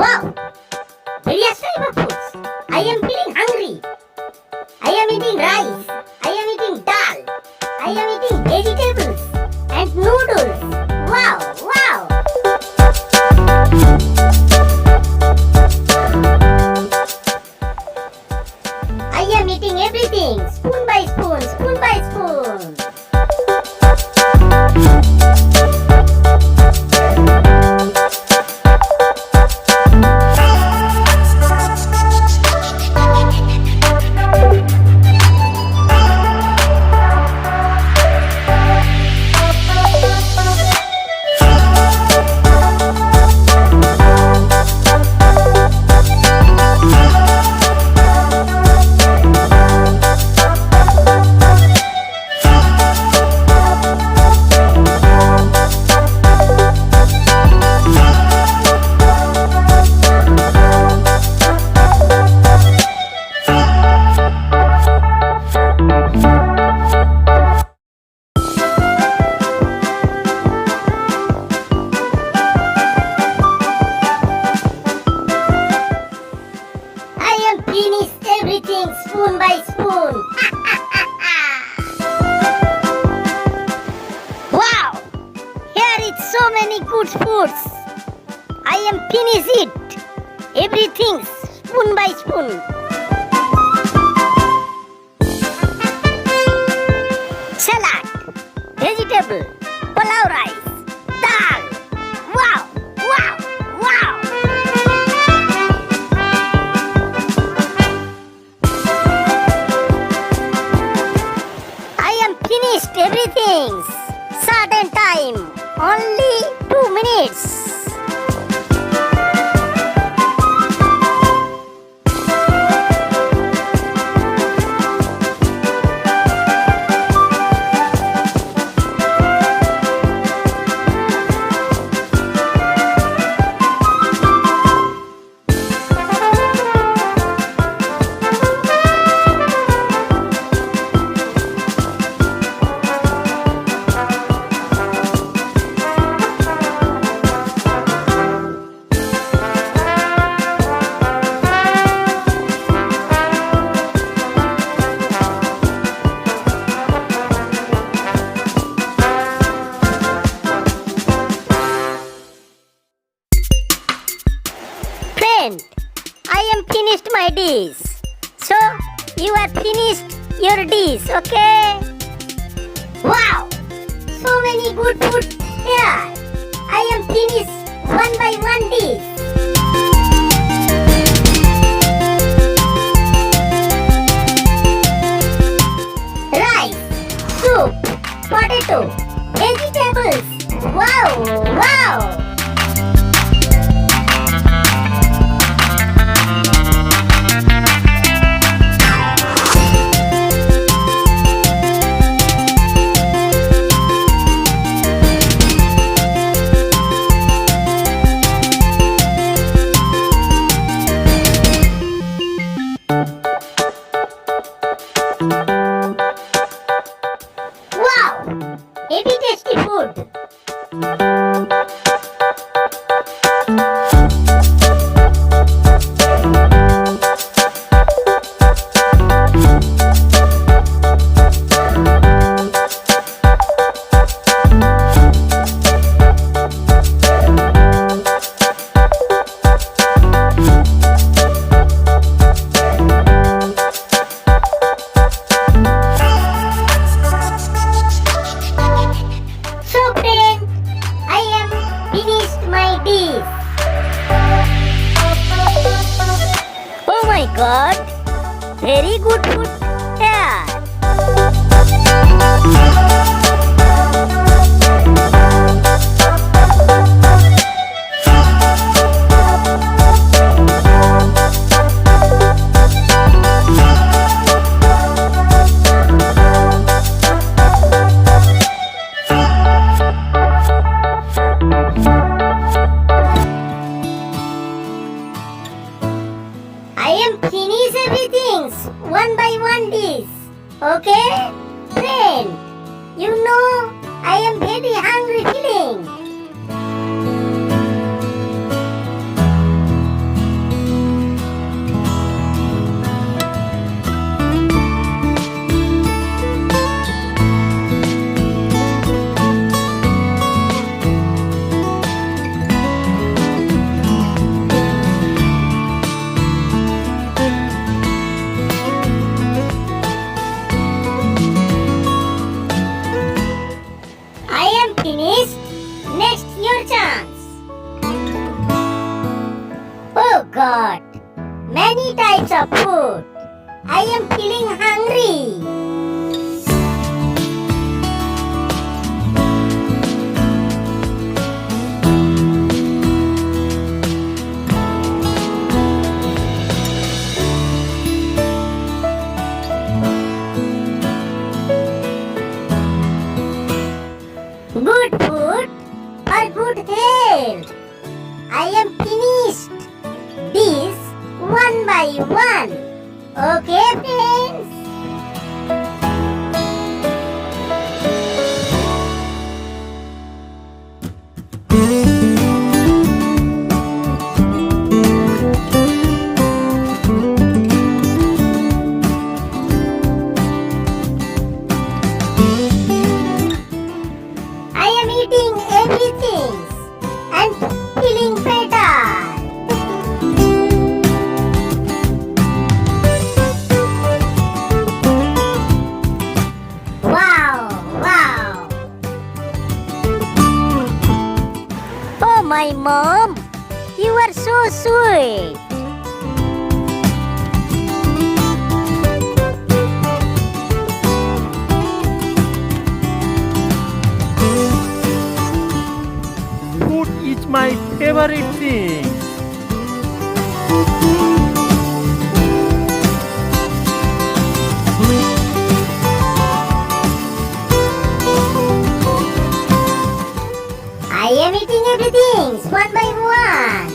Wow! Various type of foods. I am feeling hungry. I am eating rice. I am eating dal. I am eating vegetables and noodles. Wow! Wow! I am eating everything, spoon by spoon, spoon by spoon. Finish everything spoon by spoon. Wow! Here is so many good foods. I am finish it. Everything spoon by spoon. Salad, vegetable, pulao rice, dal. Wow! Wow! Wow! Finished everything. Certain time. Only 2 minutes. I am finished my dish. So, you are finished your dish, okay? Wow! So many good food here. I am finished one by one dish. Rice, soup, potato, vegetables. Wow! Wow! Wow! Heavy tasty food. Finished my dish. Oh my God! Very good food here. I am finish everything one by one dish. Okay? Friend, you know I am very hungry feeling. your chance. Oh God, many types of food. I am feeling hungry. Good food or good health? I am finished this one by one. Okay, friends? I am eating everything and feeling better. Wow, wow. Oh, my mom, you are so sweet. Food is my favorite thing. I am eating everything one by one.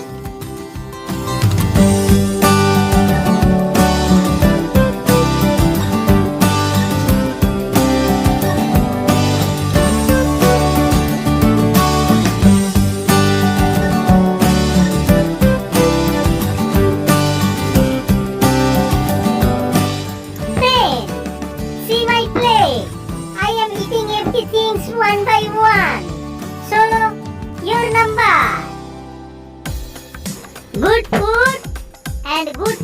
Friends, see my plate. I am eating everything one by one. So, your number. Good food and good